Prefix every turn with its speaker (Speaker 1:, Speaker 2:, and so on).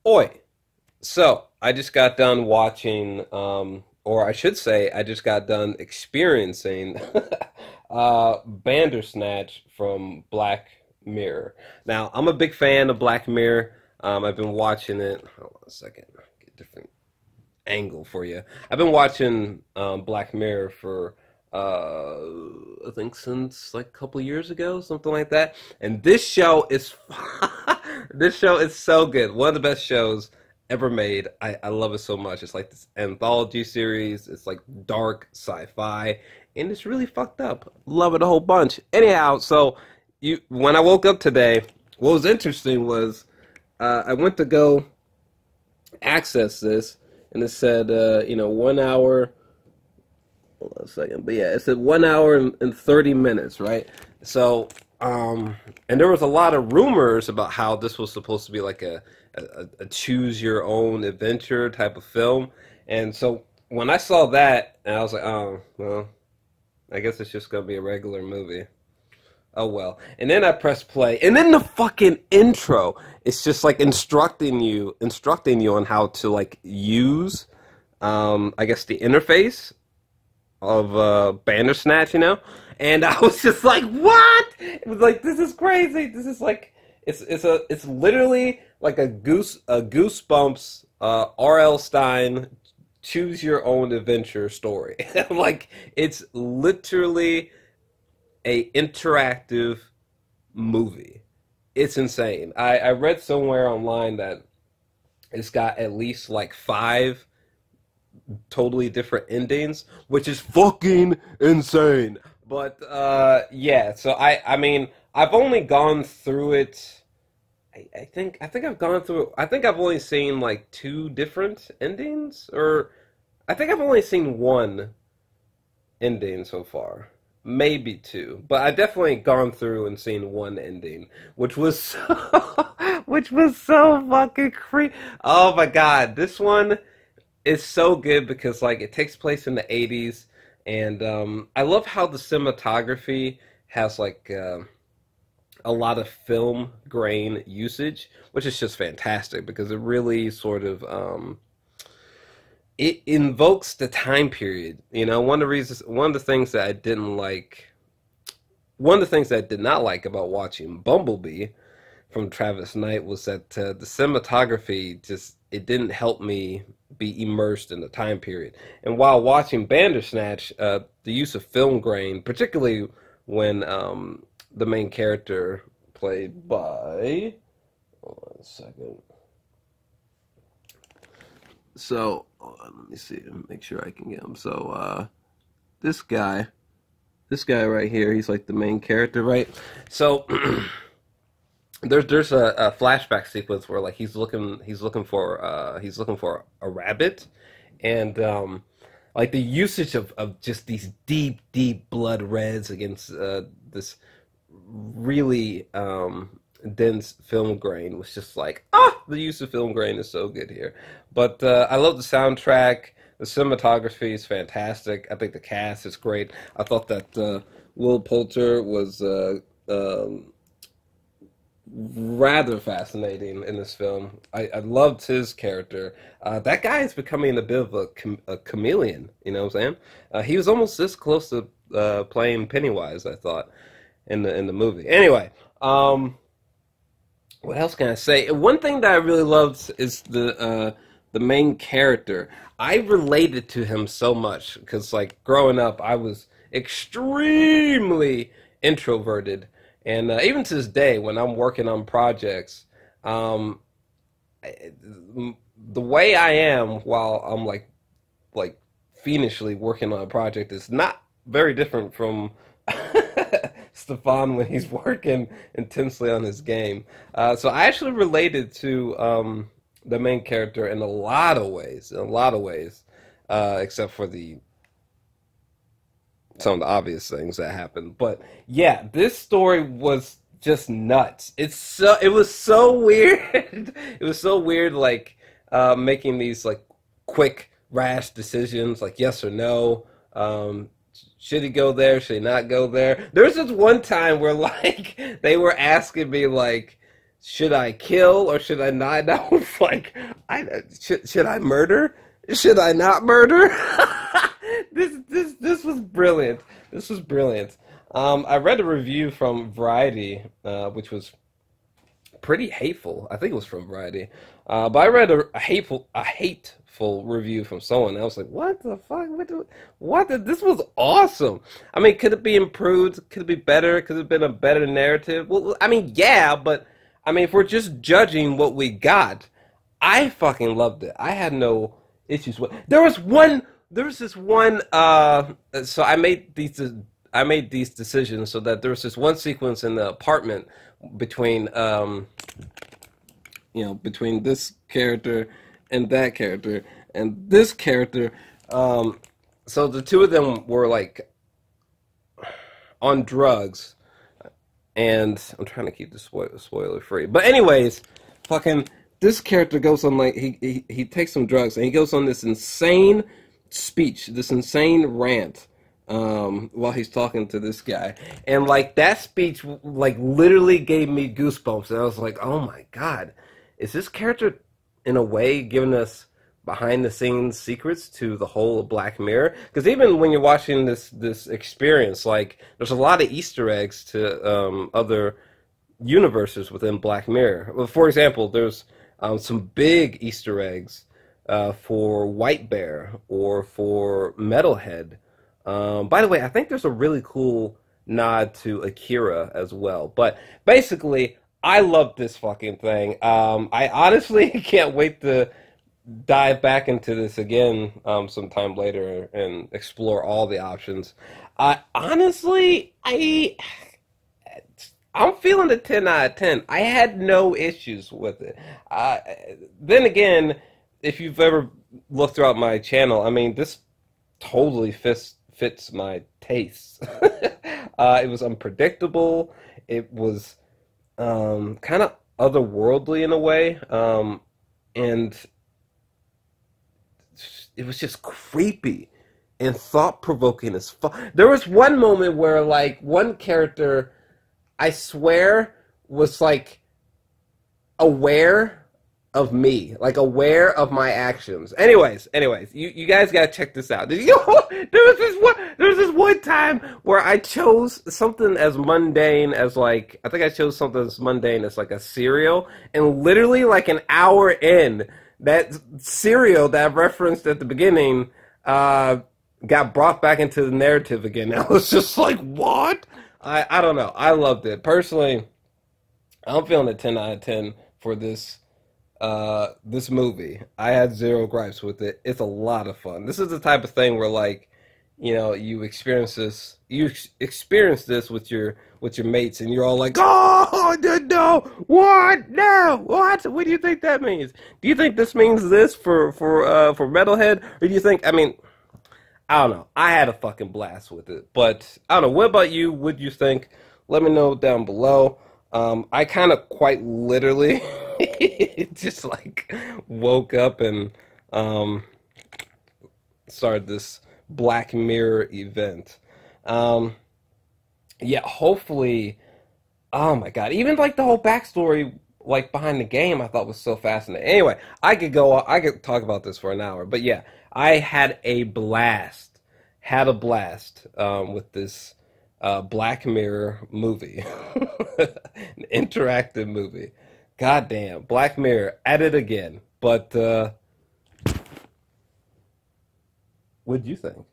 Speaker 1: Oi. So, I just got done watching, or I should say, I just got done experiencing Bandersnatch from Black Mirror. Now, I'm a big fan of Black Mirror. I've been watching it. Hold on a second. Get a different angle for you. I've been watching Black Mirror for I think since like a couple years ago, something like that. And this show is this show is so good. One of the best shows ever made. I love it so much. It's like this anthology series. It's like dark sci-fi, and it's really fucked up. Love it a whole bunch. Anyhow, so you when I woke up today, what was interesting was I went to go access this, and it said 1 hour. Hold on a second. But yeah, it said 1 hour and 30 minutes, right? So, and there was a lot of rumors about how this was supposed to be like a choose your own adventure type of film. And so when I saw that, and I was like, oh, well, I guess it's just gonna be a regular movie. Oh well. And then I pressed play, and then the fucking intro, it's just like instructing you on how to like use I guess the interface of Bandersnatch, and I was just like, "What?" It was like, "This is crazy. This is like, it's literally like a Goosebumps, R.L. Stein, choose your own adventure story. Like, it's literally a interactive movie. It's insane. I read somewhere online that it's got at least like five totally different endings, which is fucking insane. But yeah, so I mean, I've only gone through it. I think I've gone through it. I think I've only seen like two different endings, or I think I've only seen one ending so far, maybe two. But I definitely gone through and seen one ending, which was which was so fucking creepy. Oh my god, this one. It's so good because like it takes place in the 80s, and I love how the cinematography has like a lot of film grain usage, which is just fantastic because it really sort of it invokes the time period. One of the things that I didn't like, one of the things that I did not like about watching Bumblebee from Travis Knight was that the cinematography just it didn't help me be immersed in the time period. And while watching Bandersnatch, the use of film grain, particularly when the main character played by, hold on a second. So let me see, make sure I can get him. So this guy right here, he's like the main character, right? So. There's a flashback sequence where like he's looking for a rabbit, and like the usage of just these deep blood reds against this really dense film grain was just like the use of film grain is so good here. But I love the soundtrack. The cinematography is fantastic. I think the cast is great. I thought that Will Poulter was rather fascinating in this film. I loved his character. That guy is becoming a bit of a chameleon. You know what I'm saying? He was almost this close to playing Pennywise, I thought, in the movie. Anyway, what else can I say? One thing that I really loved is the main character. I related to him so much because, like, growing up, I was extremely introverted. And even to this day, when I'm working on projects, the way I am while I'm like fiendishly working on a project is not very different from Stefan when he's working intensely on his game. So I actually related to the main character in a lot of ways, except for some of the obvious things that happened. But yeah, this story was just nuts. It was so weird. It was so weird, like making these like quick, rash decisions, like yes or no. Should he go there? Should he not go there? There was this one time where like they were asking me like, should I kill or should I not? And I was like, should I murder? Should I not murder? This was brilliant. This was brilliant. I read a review from Variety, which was pretty hateful. I think it was from Variety. But I read a hateful review from someone. And I was like, what the fuck? This was awesome. I mean, could it be improved? Could it be better? Could it have been a better narrative? Well, I mean, yeah, but I mean, if we're just judging what we got, I fucking loved it. I had no issues with. There was this one. So I made these decisions so that there was this one sequence in the apartment between between this character and that character and this character. So the two of them were like on drugs, and I'm trying to keep the spoiler free. But anyways, fucking this character goes on like he takes some drugs and he goes on this insane speech, this insane rant while he's talking to this guy. And like that speech like literally gave me goosebumps. And I was like, oh my God, is this character in a way giving us behind the scenes secrets to the whole of Black Mirror? Because even when you're watching this experience, like there's a lot of Easter eggs to other universes within Black Mirror. Well, for example, there's some big Easter eggs for White Bear or for Metalhead. By the way, I think there's a really cool nod to Akira as well. But basically, I love this fucking thing. I honestly can't wait to dive back into this again sometime later and explore all the options. Honestly, I'm feeling a 10 out of 10. I had no issues with it. Then again, if you've ever looked throughout my channel, I mean, this totally fits my tastes. It was unpredictable. It was kind of otherworldly in a way. And it was just creepy and thought-provoking as fuck. There was one moment where, like, one character, I swear, was, like, aware of me, like aware of my actions. Anyways, you guys gotta check this out. There was this one time where I chose something as mundane as like, I think I chose something as mundane as like a cereal, and literally like an hour in, that cereal that I referenced at the beginning got brought back into the narrative again. I was just like, what? I don't know. I loved it. Personally, I'm feeling a 10 out of 10 for this movie. I had zero gripes with it. It's a lot of fun. This is the type of thing where, like, you experience this with your mates, and you're all like, oh no, what, no, what do you think that means? Do you think this means this for Metalhead, or do you think, I mean, I don't know. I had a fucking blast with it, but I don't know. What about you? What'd you think? Let me know down below. I kind of quite literally just like woke up and started this Black Mirror event. Yeah, hopefully. Oh my God! Even like the whole backstory, like behind the game, I thought was so fascinating. Anyway, I could talk about this for an hour, but yeah, I had a blast. With this Black Mirror movie, an interactive movie. Goddamn, Black Mirror at it again. But what'd you think?